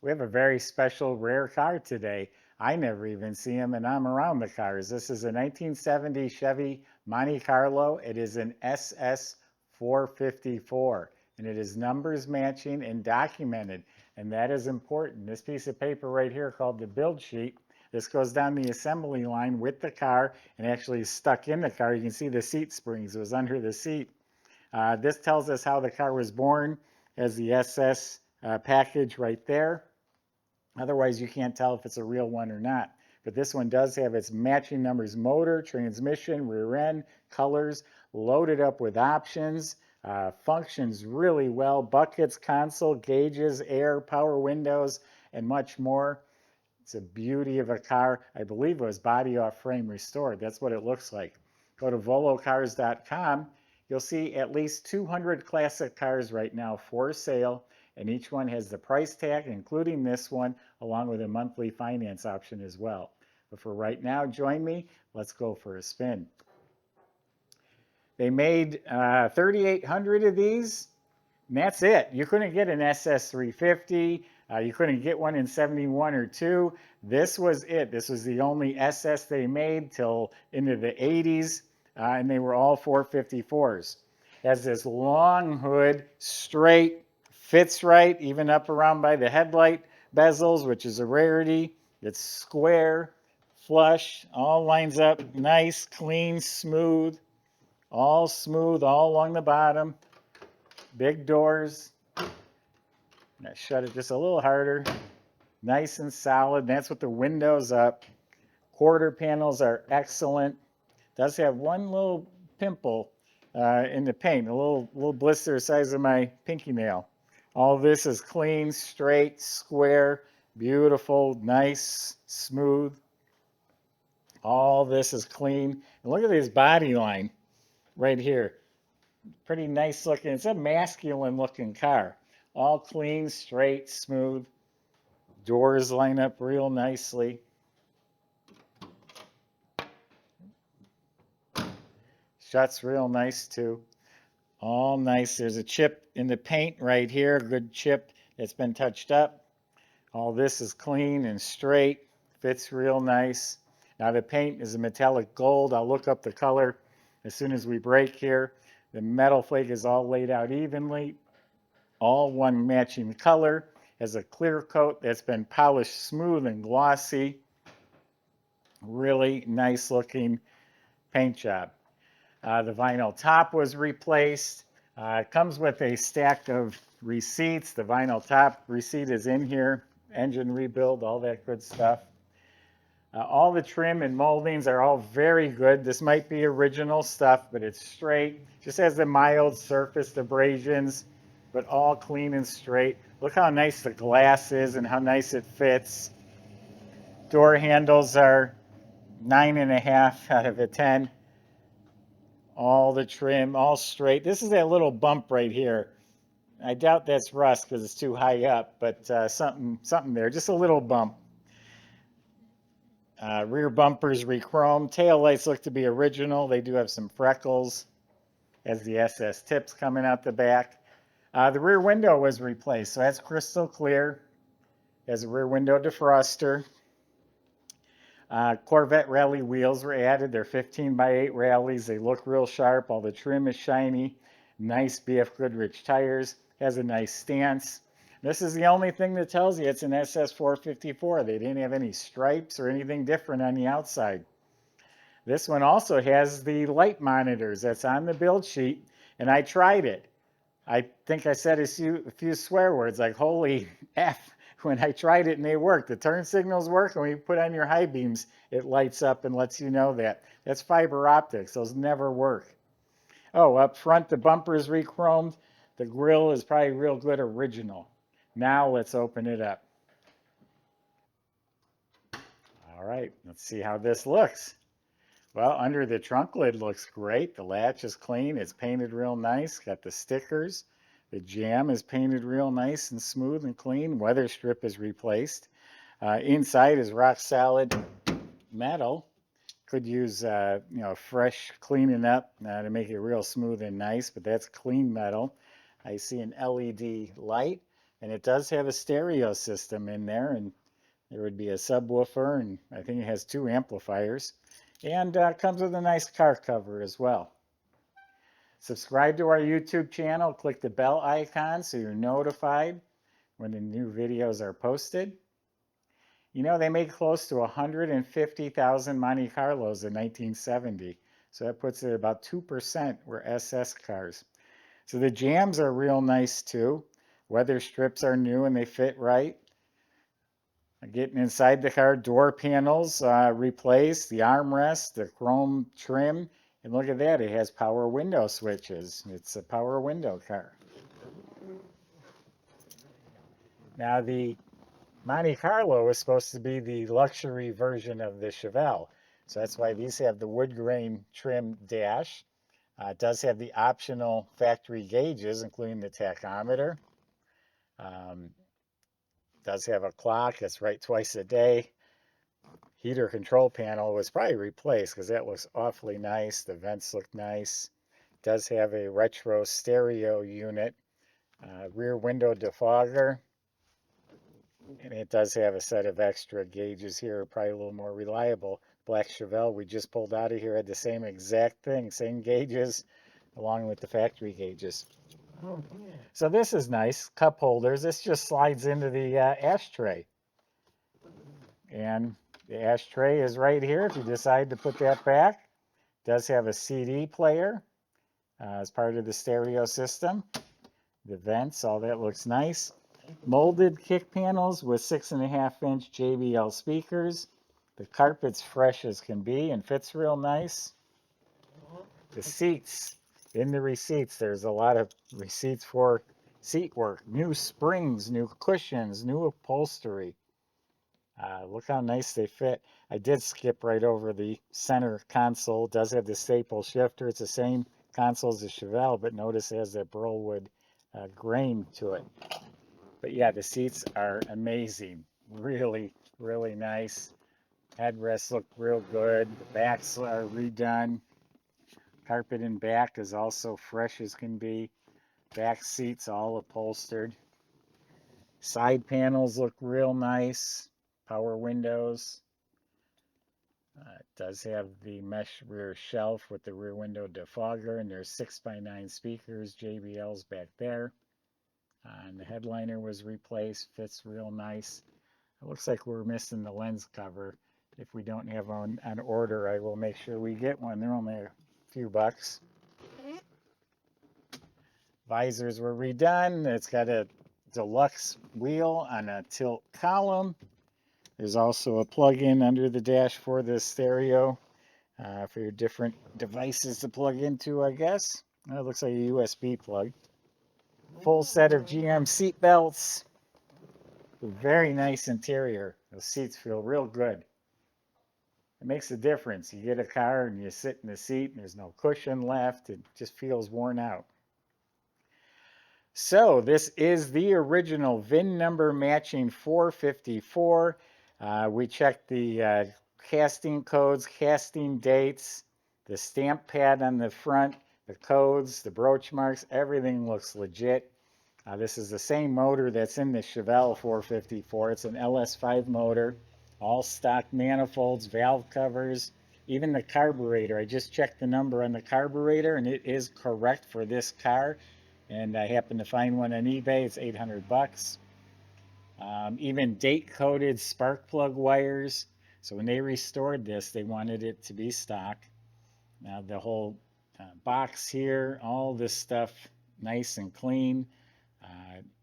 We have a very special rare car today. I never even see them, and I'm around the cars. This is a 1970 Chevy Monte Carlo. It is an SS 454, and it is numbers matching and documented, and that is important. This piece of paper right here called the build sheet, this goes down the assembly line with the car and actually is stuck in the car. You can see the seat springs. It was under the seat. This tells us how the car was born as the SS package right there. Otherwise, you can't tell if it's a real one or not. But this one does have its matching numbers: motor, transmission, rear end, colors, loaded up with options, functions really well: buckets, console, gauges, air, power windows, and much more. It's a beauty of a car. I believe it was body off frame restored. That's what it looks like. Go to volocars.com. You'll see at least 200 classic cars right now for sale, and each one has the price tag, including this one, along with a monthly finance option as well. But for right now, join me. Let's go for a spin. They made 3,800 of these, and that's it. You couldn't get an SS350. You couldn't get one in 71 or 2. This was it. This was the only SS they made till into the 80s, and they were all 454s. Has this long hood, straight, fits right, even up around by the headlight bezels, which is a rarity. It's square, flush, all lines up nice, clean, smooth, all along the bottom. Big doors. I shut it just a little harder. Nice and solid. That's with the windows up. Quarter panels are excellent. Does have one little pimple in the paint, a little blister the size of my pinky nail. All this is clean, straight, square, beautiful, nice, smooth. All this is clean. And look at this body line right here. Pretty nice looking. It's a masculine looking car. All clean, straight, smooth. Doors line up real nicely. Shuts real nice too. All nice. There's a chip in the paint right here, a good chip that's been touched up. All this is clean and straight. Fits real nice. Now the paint is a metallic gold. I'll look up the color as soon as we break here. The metal flake is all laid out evenly. All one matching color. Has a clear coat that's been polished smooth and glossy. Really nice looking paint job. The vinyl top was replaced. It comes with a stack of receipts. The vinyl top receipt is in here. Engine rebuild, all that good stuff. All the trim and moldings are all very good. This might be original stuff, but it's straight. Just has the mild surface abrasions, but all clean and straight. Look how nice the glass is and how nice it fits. Door handles are 9.5 out of a 10. All the trim, all straight. This is that little bump right here. I doubt that's rust because it's too high up, but something there, just a little bump. Rear bumpers re-chromed. Tail lights look to be original. They do have some freckles as the SS tips coming out the back. The rear window was replaced, so that's crystal clear. Has a rear window defroster. Corvette rally wheels were added. They're 15x8 rallies. They look real sharp. All the trim is shiny. Nice BFGoodrich tires. Has a nice stance. This is the only thing that tells you it's an SS454. They didn't have any stripes or anything different on the outside. This one also has the light monitors that's on the build sheet, and I tried it. I think I said a few swear words like holy F when I tried it, and they work. The turn signals work, and when you put on your high beams, it lights up and lets you know that. That's fiber optics. Those never work. Oh, up front, the bumper is re-chromed. The grille is probably real good original. Now let's open it up. All right, let's see how this looks. Well, under the trunk lid looks great. The latch is clean. It's painted real nice. Got the stickers. The jamb is painted real nice and smooth and clean. Weather strip is replaced. Inside is rock solid metal. Could use fresh cleaning up to make it real smooth and nice, but that's clean metal. I see an LED light. And it does have a stereo system in there, and there would be a subwoofer, and I think it has 2 amplifiers. And comes with a nice car cover as well. Subscribe to our YouTube channel, click the bell icon so you're notified when the new videos are posted. You know, they made close to 150,000 Monte Carlos in 1970, so that puts it about 2% were SS cars. So the jams are real nice too. Weather strips are new and they fit right. Getting inside the car, door panels replaced, the armrest, the chrome trim, and look at that, it has power window switches. It's a power window car. Now the Monte Carlo is supposed to be the luxury version of the Chevelle. So that's why these have the wood grain trim dash. It does have the optional factory gauges, including the tachometer. Does have a clock that's right twice a day. Heater control panel was probably replaced because that looks awfully nice. The vents look nice. Does have a retro stereo unit. Rear window defogger. And it does have a set of extra gauges here, probably a little more reliable. Black Chevelle we just pulled out of here had the same exact thing, same gauges, along with the factory gauges. So this is nice, cup holders. This just slides into the ashtray. And the ashtray is right here if you decide to put that back. It does have a CD player as part of the stereo system. The vents, all that looks nice. Molded kick panels with 6.5-inch JBL speakers. The carpet's fresh as can be and fits real nice. The seats, in the receipts, there's a lot of receipts for seat work. New springs, new cushions, new upholstery. Look how nice they fit. I did skip right over the center console. It does have the staple shifter. It's the same console as the Chevelle, but notice it has that burlwood grain to it. But yeah, the seats are amazing. Really, really nice. Headrests look real good. The backs are redone. Carpet in back is also fresh as can be. Back seats all upholstered. Side panels look real nice. Power windows. It does have the mesh rear shelf with the rear window defogger, and there's 6x9 speakers, JBL's back there. And the headliner was replaced, fits real nice. It looks like we're missing the lens cover. If we don't have one on order, I will make sure we get one. They're only a few bucks. Visors were redone. It's got a deluxe wheel on a tilt column. There's also a plug-in under the dash for the stereo for your different devices to plug into, I guess. It looks like a USB plug. Full set of GM seat belts. Very nice interior. The seats feel real good. It makes a difference. You get a car and you sit in the seat and there's no cushion left. It just feels worn out. So this is the original VIN number matching 454. We checked the casting codes, casting dates, the stamp pad on the front, the codes, the broach marks, everything looks legit. This is the same motor that's in the Chevelle 454. It's an LS5 motor, all stock manifolds, valve covers, even the carburetor. I just checked the number on the carburetor and it is correct for this car. And I happened to find one on eBay. It's 800 bucks. Even date-coded spark plug wires. So when they restored this, they wanted it to be stock. Now the whole box here, all this stuff nice and clean.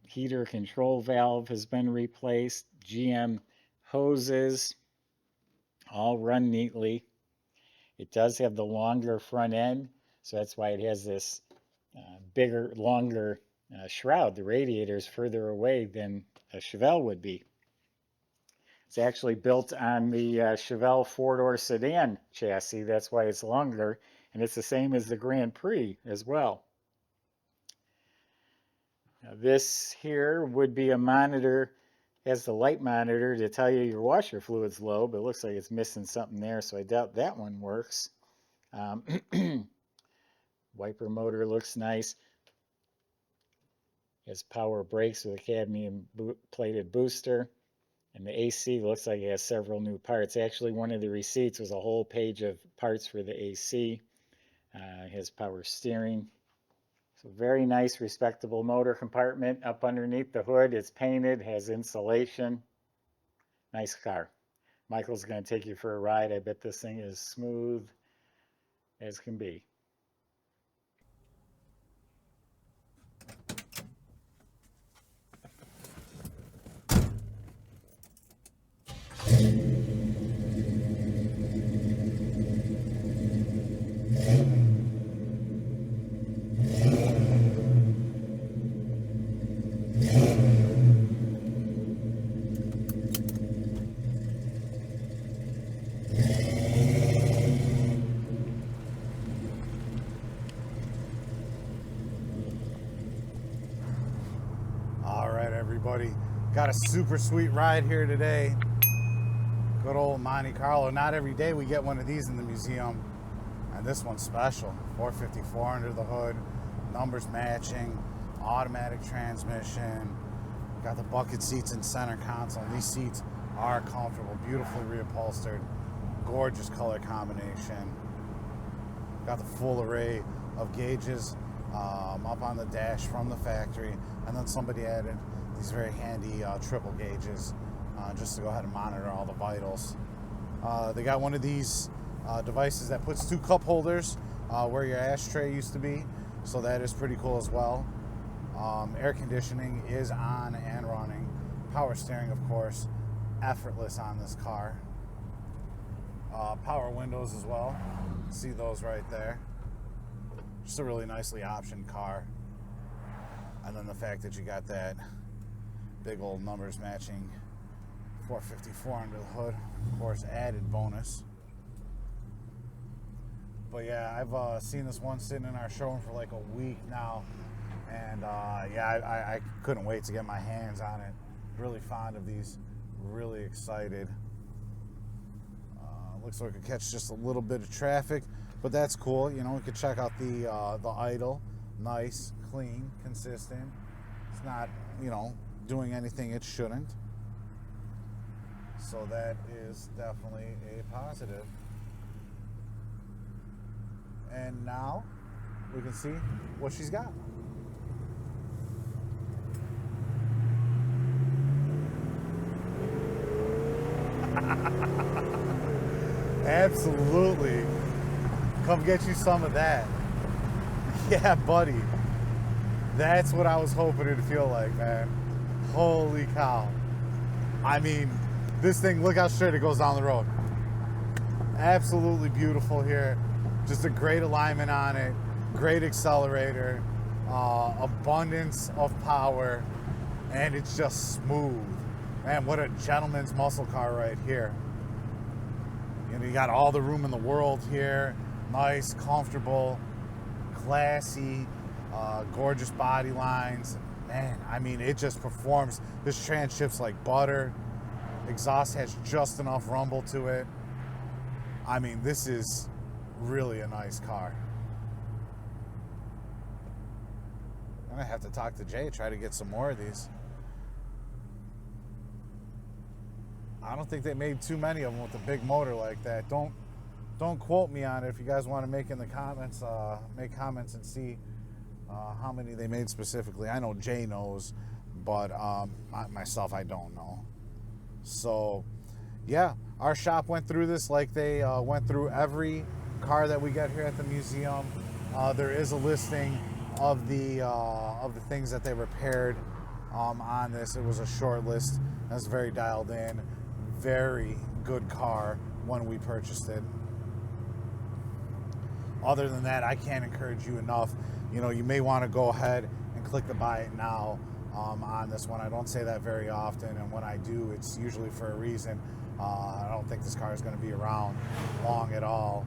Heater control valve has been replaced. GM hoses all run neatly. It does have the longer front end, so that's why it has this bigger, longer shroud. The radiator is further away than a Chevelle would be. It's actually built on the Chevelle four-door sedan chassis. That's why it's longer, and it's the same as the Grand Prix as well. Now this here would be a monitor, has the light monitor to tell you your washer fluid's low, but it looks like it's missing something there, so I doubt that one works. Wiper motor looks nice. Has power brakes with a cadmium plated booster. And the AC looks like it has several new parts. Actually, one of the receipts was a whole page of parts for the AC. Has power steering. So very nice, respectable motor compartment up underneath the hood. It's painted, has insulation. Nice car. Michael's going to take you for a ride. I bet this thing is smooth as can be. Everybody, got a super sweet ride here today. Good old Monte Carlo. Not every day we get one of these in the museum, and this one's special. 454 under the hood, numbers matching, automatic transmission. Got the bucket seats and center console. These seats are comfortable, beautifully reupholstered, gorgeous color combination. Got the full array of gauges up on the dash from the factory, and then somebody added these very handy triple gauges just to go ahead and monitor all the vitals. They got one of these devices that puts two cup holders where your ashtray used to be, so that is pretty cool as well. Air conditioning is on and running. Power steering, of course, effortless on this car. Power windows as well. See those right there. Just a really nicely optioned car. And then the fact that you got that big old numbers matching 454 under the hood, of course, added bonus. But yeah, I've seen this one sitting in our showroom for like a week now, and yeah, I couldn't wait to get my hands on it. Really fond of these, really excited. Looks like we could catch just a little bit of traffic, but that's cool. You know, we could check out the idle. Nice, clean, consistent. It's not, you know, doing anything it shouldn't. So that is definitely a positive. And now we can see what she's got. Absolutely. Come get you some of that. Yeah, buddy. That's what I was hoping it'd feel like, man. Holy cow. I mean, this thing, look how straight it goes down the road. Absolutely beautiful here. Just a great alignment on it. Great accelerator. Abundance of power. And it's just smooth. Man, what a gentleman's muscle car right here. You know, you got all the room in the world here. Nice, comfortable, classy, gorgeous body lines. Man, I mean, it just performs. This trans shifts like butter. Exhaust has just enough rumble to it. I mean, this is really a nice car. I'm gonna have to talk to Jay, try to get some more of these. I don't think they made too many of them with a big motor like that. Don't quote me on it. If you guys want to make in the comments, make comments and see how many they made specifically. I know Jay knows, but myself, I don't know. So, yeah, our shop went through this like they went through every car that we get here at the museum. There is a listing of the things that they repaired on this. It was a short list. That's very dialed in. Very good car when we purchased it. Other than that, I can't encourage you enough. You know, you may want to go ahead and click the buy it now on this one. I don't say that very often, and when I do, it's usually for a reason. I don't think this car is going to be around long at all.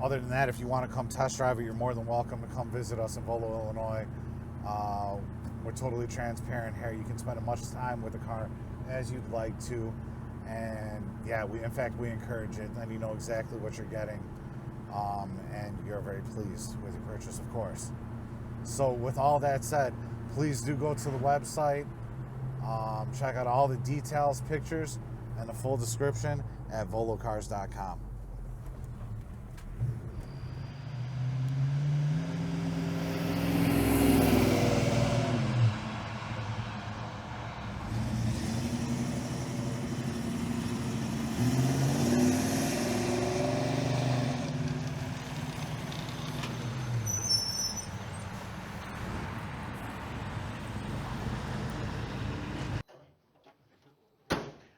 Other than that, if you want to come test drive it, you're more than welcome to come visit us in Volo, Illinois. We're totally transparent here. You can spend as much time with the car as you'd like to, and yeah, in fact we encourage it. Then you know exactly what you're getting, and you're very pleased with your purchase, of course. So with all that said, please do go to the website. Check out all the details, pictures, and the full description at volocars.com.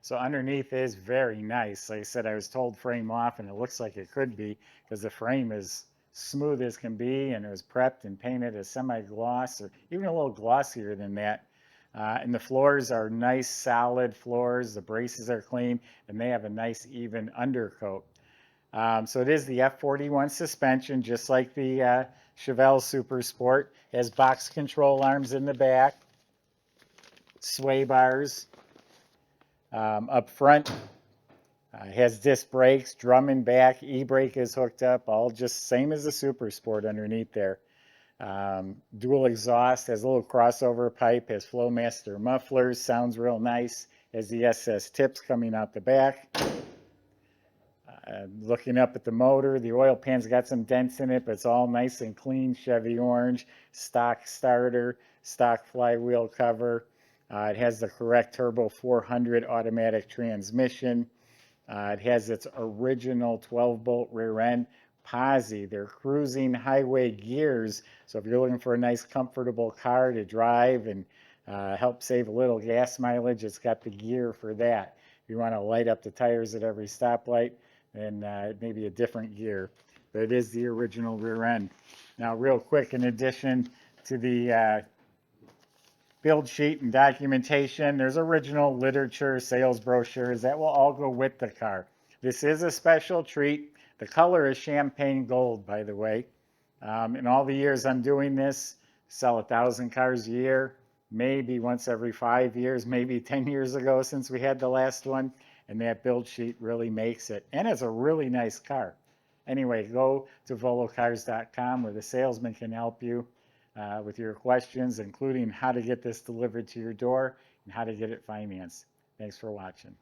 So underneath is very nice. Like I said, I was told frame off, and it looks like it could be because the frame is smooth as can be, and it was prepped and painted as semi-gloss or even a little glossier than that. And the floors are nice, solid floors. The braces are clean, and they have a nice, even undercoat. So it is the F41 suspension, just like the Chevelle Super Sport. It has box control arms in the back, sway bars. Up front, has disc brakes, drum and back, e-brake is hooked up, all just same as the Super Sport underneath there. Dual exhaust, has a little crossover pipe, has Flowmaster mufflers, sounds real nice, has the SS tips coming out the back. Looking up at the motor, the oil pan's got some dents in it, but it's all nice and clean, Chevy orange, stock starter, stock flywheel cover. It has the correct Turbo 400 automatic transmission. It has its original 12-bolt rear end. Posi, they're cruising highway gears. So if you're looking for a nice, comfortable car to drive and help save a little gas mileage, it's got the gear for that. If you want to light up the tires at every stoplight, then maybe a different gear. But it is the original rear end. Now, real quick, in addition to the build sheet and documentation, there's original literature, sales brochures that will all go with the car. This is a special treat. The color is champagne gold, by the way. In all the years I'm doing this, sell 1,000 cars a year, maybe once every 5 years, maybe 10 years ago since we had the last one, and that build sheet really makes it. And it's a really nice car. Anyway, go to volocars.com where the salesman can help you with your questions, including how to get this delivered to your door and how to get it financed. Thanks for watching.